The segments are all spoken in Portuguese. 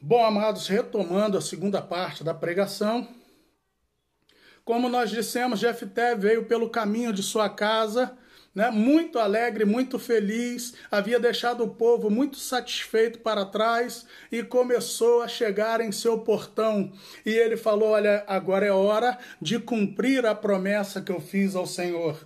Bom, amados, retomando a segunda parte da pregação, como nós dissemos, Jefté veio pelo caminho de sua casa, né, muito alegre, muito feliz, havia deixado o povo muito satisfeito para trás e começou a chegar em seu portão. E ele falou, olha, agora é hora de cumprir a promessa que eu fiz ao Senhor.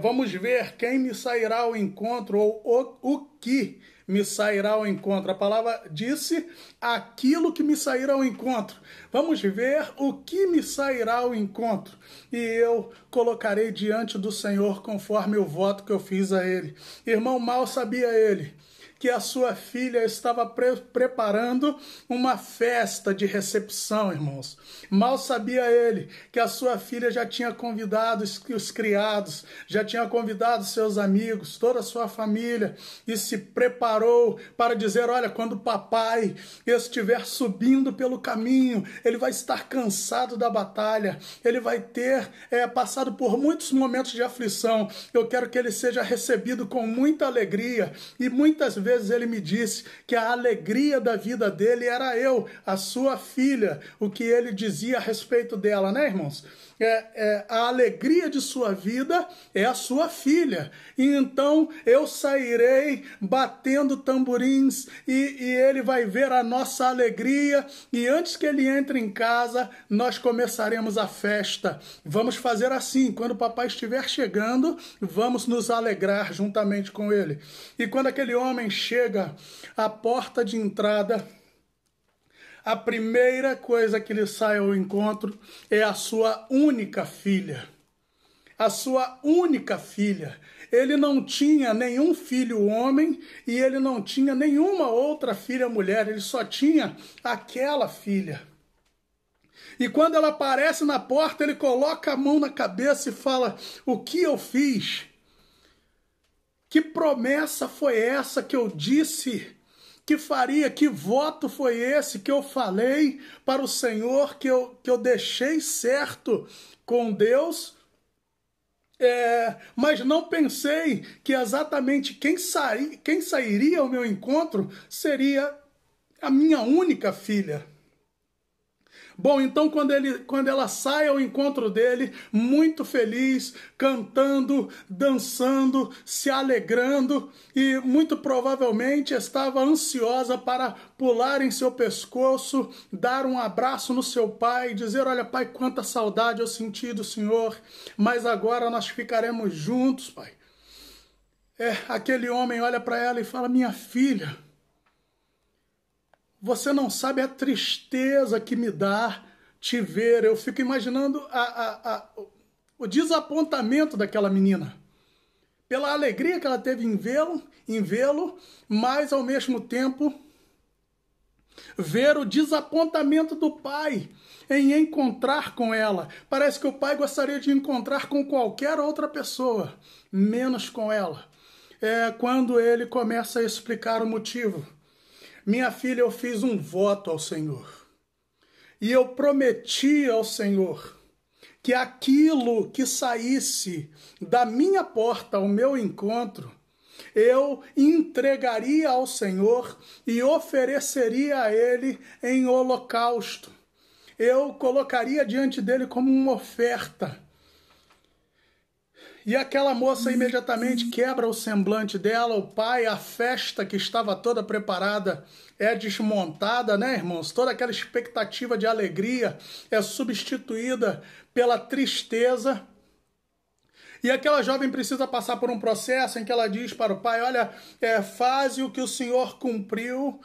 Vamos ver quem me sairá ao encontro, ou o que me sairá ao encontro. A palavra disse aquilo que me sairá ao encontro. Vamos ver o que me sairá ao encontro. E eu colocarei diante do Senhor conforme o voto que eu fiz a ele. Irmão, mal sabia ele que a sua filha estava preparando uma festa de recepção, irmãos. Mal sabia ele que a sua filha já tinha convidado os criados, já tinha convidado seus amigos, toda a sua família, e se preparou para dizer, olha, quando o papai estiver subindo pelo caminho, ele vai estar cansado da batalha, ele vai ter passado por muitos momentos de aflição, eu quero que ele seja recebido com muita alegria. E muitas vezes ele me disse que a alegria da vida dele era eu, a sua filha, o que ele dizia a respeito dela, né, irmãos? A alegria de sua vida é a sua filha. E então eu sairei batendo tamborins e ele vai ver a nossa alegria. E antes que ele entre em casa, nós começaremos a festa. Vamos fazer assim, quando o papai estiver chegando, vamos nos alegrar juntamente com ele. E quando aquele homem chega à porta de entrada, a primeira coisa que lhe sai ao encontro é a sua única filha. A sua única filha. Ele não tinha nenhum filho homem e ele não tinha nenhuma outra filha mulher. Ele só tinha aquela filha. E quando ela aparece na porta, ele coloca a mão na cabeça e fala, o que eu fiz? Que promessa foi essa que eu disse que faria? Que voto foi esse que eu falei para o Senhor, que eu deixei certo com Deus? Mas não pensei que exatamente quem sairia ao meu encontro seria a minha única filha. Bom, então quando ela sai ao encontro dele, muito feliz, cantando, dançando, se alegrando, e muito provavelmente estava ansiosa para pular em seu pescoço, dar um abraço no seu pai, dizer, olha, pai, quanta saudade eu senti do Senhor, mas agora nós ficaremos juntos, pai. Aquele homem olha para ela e fala, minha filha, você não sabe a tristeza que me dá te ver. Eu fico imaginando o desapontamento daquela menina. Pela alegria que ela teve em vê-lo, mas ao mesmo tempo ver o desapontamento do pai em encontrar com ela. Parece que o pai gostaria de encontrar com qualquer outra pessoa, menos com ela. Quando ele começa a explicar o motivo. Minha filha, eu fiz um voto ao Senhor. E eu prometi ao Senhor que aquilo que saísse da minha porta ao meu encontro, eu entregaria ao Senhor e ofereceria a Ele em holocausto. Eu colocaria diante dele como uma oferta. E aquela moça imediatamente quebra o semblante dela, o pai, a festa que estava toda preparada é desmontada, né, irmãos? Toda aquela expectativa de alegria é substituída pela tristeza. E aquela jovem precisa passar por um processo em que ela diz para o pai, olha, faz o que o Senhor cumpriu,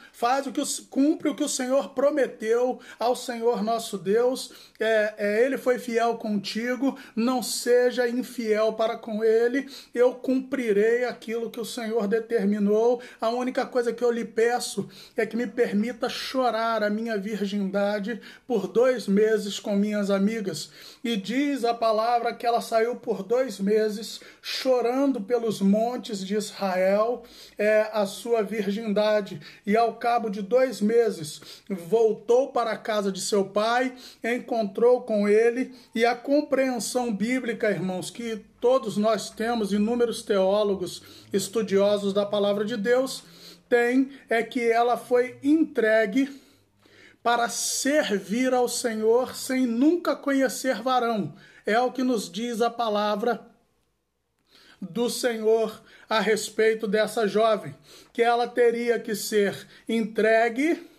cumpre o que o Senhor prometeu ao Senhor nosso Deus, Ele foi fiel contigo, não seja infiel para com Ele, eu cumprirei aquilo que o Senhor determinou, a única coisa que eu lhe peço é que me permita chorar a minha virgindade por 2 meses com minhas amigas. E diz a palavra que ela saiu por 2 meses chorando pelos montes de Israel a sua virgindade, e ao cabo de 2 meses voltou para a casa de seu pai, encontrou com ele, e a compreensão bíblica, irmãos, que todos nós temos, inúmeros teólogos estudiosos da palavra de Deus têm, é que ela foi entregue para servir ao Senhor sem nunca conhecer varão. É o que nos diz a palavra do Senhor a respeito dessa jovem, que ela teria que ser entregue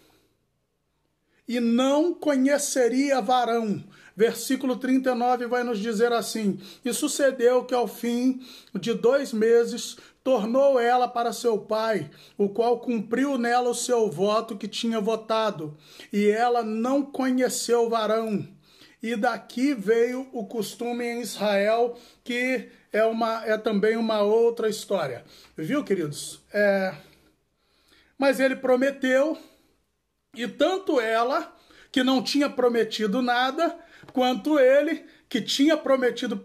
e não conheceria varão. Versículo 39 vai nos dizer assim: e sucedeu que ao fim de 2 meses tornou ela para seu pai, o qual cumpriu nela o seu voto que tinha votado, e ela não conheceu varão. E daqui veio o costume em Israel, que é também uma outra história. Viu, queridos? Mas ele prometeu, e tanto ela, que não tinha prometido nada, quanto ele, que tinha prometido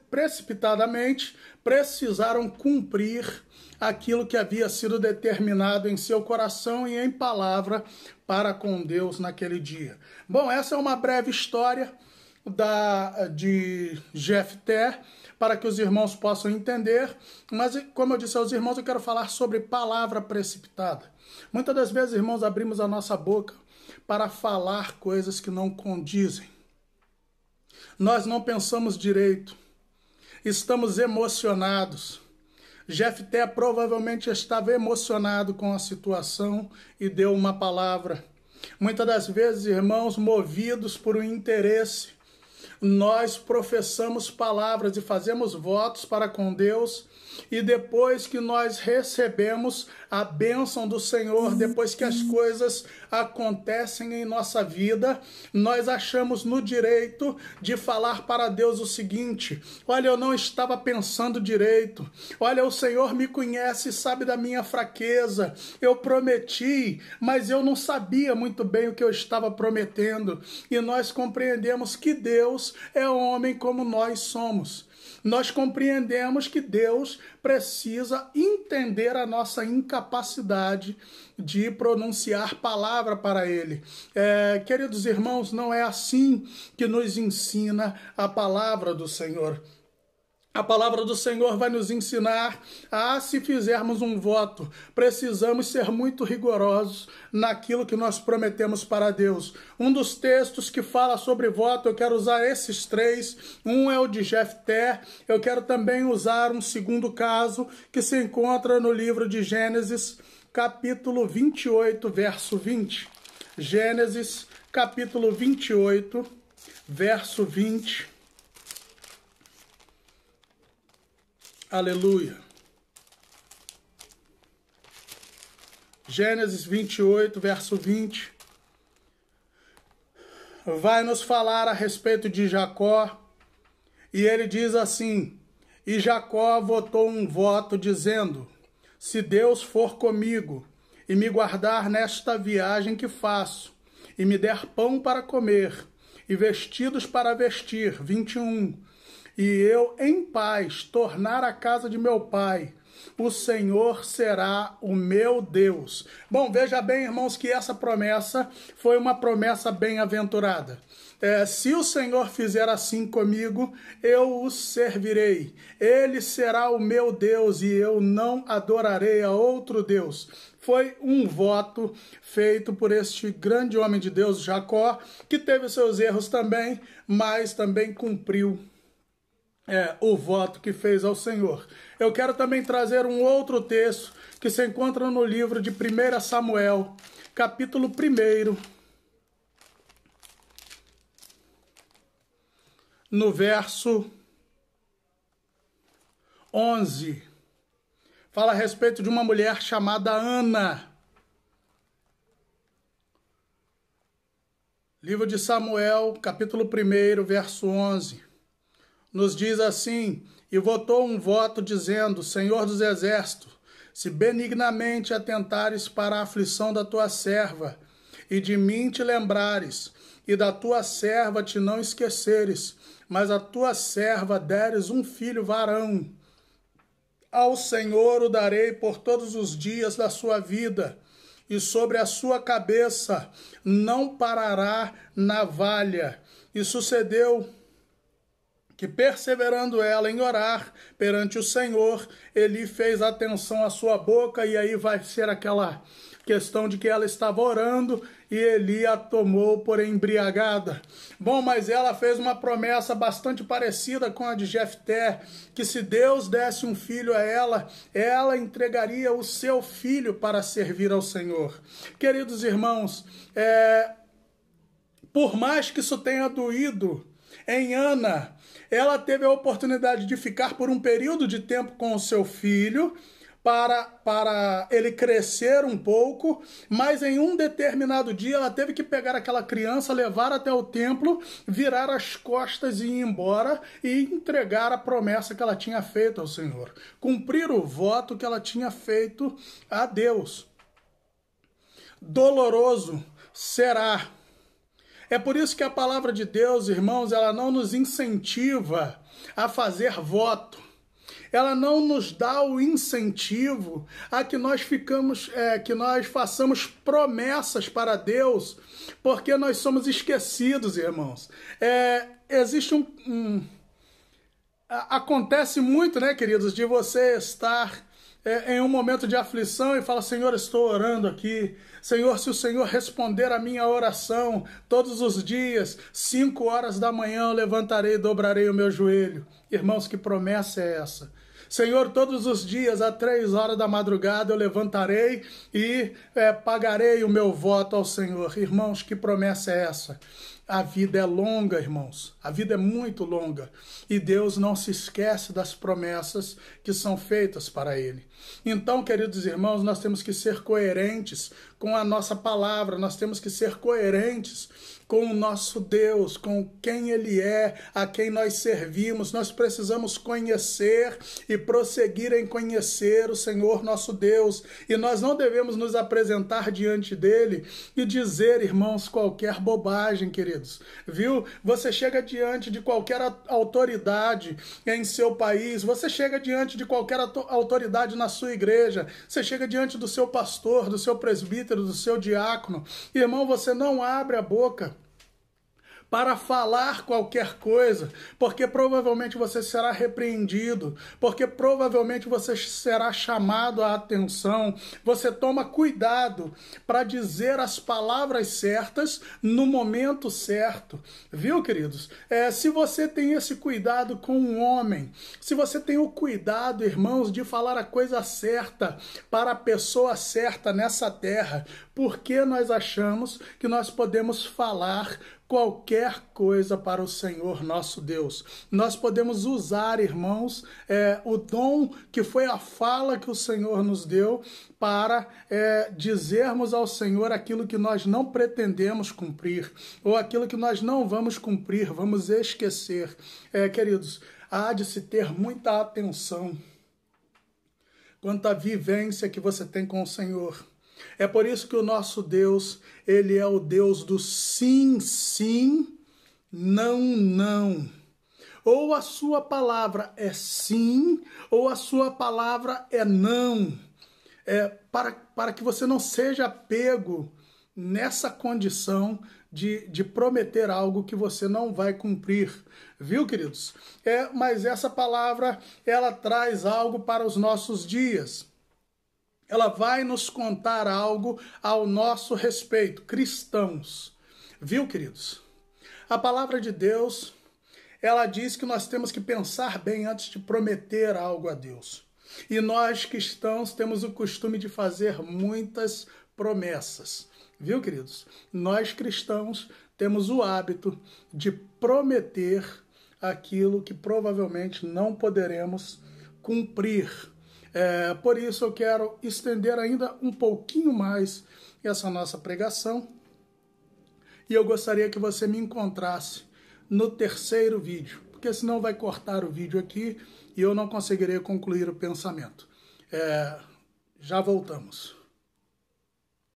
precipitadamente, precisaram cumprir aquilo que havia sido determinado em seu coração e em palavra para com Deus naquele dia. Bom, essa é uma breve história de Jefté, para que os irmãos possam entender, mas como eu disse aos irmãos, eu quero falar sobre palavra precipitada. Muitas das vezes, irmãos, abrimos a nossa boca para falar coisas que não condizem. Nós não pensamos direito, estamos emocionados. Jefté provavelmente estava emocionado com a situação e deu uma palavra. Muitas das vezes, irmãos, movidos por um interesse, nós professamos palavras e fazemos votos para com Deus, e depois que nós recebemos a bênção do Senhor, depois que as coisas acontecem em nossa vida, nós achamos no direito de falar para Deus o seguinte: olha, eu não estava pensando direito, olha, o Senhor me conhece e sabe da minha fraqueza, eu prometi, mas eu não sabia muito bem o que eu estava prometendo. E nós compreendemos que Deus é homem como nós somos. Nós compreendemos que Deus precisa entender a nossa incapacidade de pronunciar palavra para Ele. Queridos irmãos, não é assim que nos ensina a palavra do Senhor. A palavra do Senhor vai nos ensinar se fizermos um voto, precisamos ser muito rigorosos naquilo que nós prometemos para Deus. Um dos textos que fala sobre voto, eu quero usar esses 3. Um é o de Jefté. Eu quero também usar um segundo caso que se encontra no livro de Gênesis, capítulo 28, verso 20. Gênesis, capítulo 28, verso 20. Aleluia. Gênesis 28, verso 20. Vai nos falar a respeito de Jacó. E ele diz assim: e Jacó votou um voto dizendo: se Deus for comigo e me guardar nesta viagem que faço, e me der pão para comer e vestidos para vestir, 21, e eu em paz tornar a casa de meu pai, o Senhor será o meu Deus. Bom, veja bem, irmãos, que essa promessa foi uma promessa bem-aventurada. Se o Senhor fizer assim comigo, eu o servirei. Ele será o meu Deus e eu não adorarei a outro Deus. Foi um voto feito por este grande homem de Deus, Jacó, que teve seus erros também, mas também cumpriu o voto que fez ao Senhor. Eu quero também trazer um outro texto que se encontra no livro de 1 Samuel, capítulo 1, no verso 11. Fala a respeito de uma mulher chamada Ana. Livro de Samuel, capítulo 1, verso 11. Nos diz assim: e votou um voto dizendo: Senhor dos exércitos, se benignamente atentares para a aflição da tua serva, e de mim te lembrares, e da tua serva te não esqueceres, mas a tua serva deres um filho varão, ao Senhor o darei por todos os dias da sua vida, e sobre a sua cabeça não parará navalha. E sucedeu que, perseverando ela em orar perante o Senhor, ele fez atenção à sua boca, e aí vai ser questão de que ela estava orando e Eli a tomou por embriagada. Bom, mas ela fez uma promessa bastante parecida com a de Jefté, que se Deus desse um filho a ela entregaria o seu filho para servir ao Senhor. Queridos irmãos, por mais que isso tenha doído em Ana, ela teve a oportunidade de ficar por um período de tempo com o seu filho, para ele crescer um pouco, mas em um determinado dia ela teve que pegar aquela criança, levar até o templo, virar as costas e ir embora e entregar a promessa que ela tinha feito ao Senhor, cumprir o voto que ela tinha feito a Deus. Doloroso será. É por isso que a palavra de Deus, irmãos, ela não nos incentiva a fazer voto. Ela não nos dá o incentivo a que nós façamos promessas para Deus, porque nós somos esquecidos, irmãos. Existe acontece muito, né, queridos, de você estar em um momento de aflição e falar: Senhor, estou orando aqui. Senhor, se o Senhor responder a minha oração todos os dias, 5 horas da manhã eu levantarei e dobrarei o meu joelho. Irmãos, que promessa é essa? Senhor, todos os dias, às 3 horas da madrugada, eu levantarei e pagarei o meu voto ao Senhor. Irmãos, que promessa é essa? A vida é longa, irmãos. A vida é muito longa. E Deus não se esquece das promessas que são feitas para Ele. Então, queridos irmãos, nós temos que ser coerentes com a nossa palavra. Nós temos que ser coerentes com o nosso Deus, com quem Ele é, a quem nós servimos. Nós precisamos conhecer e prosseguir em conhecer o Senhor nosso Deus. E nós não devemos nos apresentar diante dEle e dizer, irmãos, qualquer bobagem, queridos. Viu? Você chega diante de qualquer autoridade em seu país, você chega diante de qualquer autoridade na sua igreja, você chega diante do seu pastor, do seu presbítero, do seu diácono. Irmão, você não abre a boca para falar qualquer coisa, porque provavelmente você será repreendido, porque provavelmente você será chamado à atenção. Você toma cuidado para dizer as palavras certas no momento certo, viu, queridos? Se você tem esse cuidado com um homem, se você tem o cuidado, irmãos, de falar a coisa certa para a pessoa certa nessa terra, por que nós achamos que nós podemos falar qualquer coisa para o Senhor nosso Deus? Nós podemos usar, irmãos, o dom que foi a fala que o Senhor nos deu para dizermos ao Senhor aquilo que nós não pretendemos cumprir, ou aquilo que nós não vamos cumprir, vamos esquecer. Queridos, há de se ter muita atenção quanto à vivência que você tem com o Senhor. É por isso que o nosso Deus, Ele é o Deus do sim, sim, não, não. Ou a sua palavra é sim, ou a sua palavra é não. Para que você não seja pego nessa condição de prometer algo que você não vai cumprir. Viu, queridos? Mas essa palavra, ela traz algo para os nossos dias. Ela vai nos contar algo ao nosso respeito, cristãos. Viu, queridos? A palavra de Deus, ela diz que nós temos que pensar bem antes de prometer algo a Deus. E nós, cristãos, temos o costume de fazer muitas promessas. Viu, queridos? Nós, cristãos, temos o hábito de prometer aquilo que provavelmente não poderemos cumprir. Por isso eu quero estender ainda um pouquinho mais essa nossa pregação, e eu gostaria que você me encontrasse no 3º vídeo, porque senão vai cortar o vídeo aqui e eu não conseguirei concluir o pensamento. Já voltamos.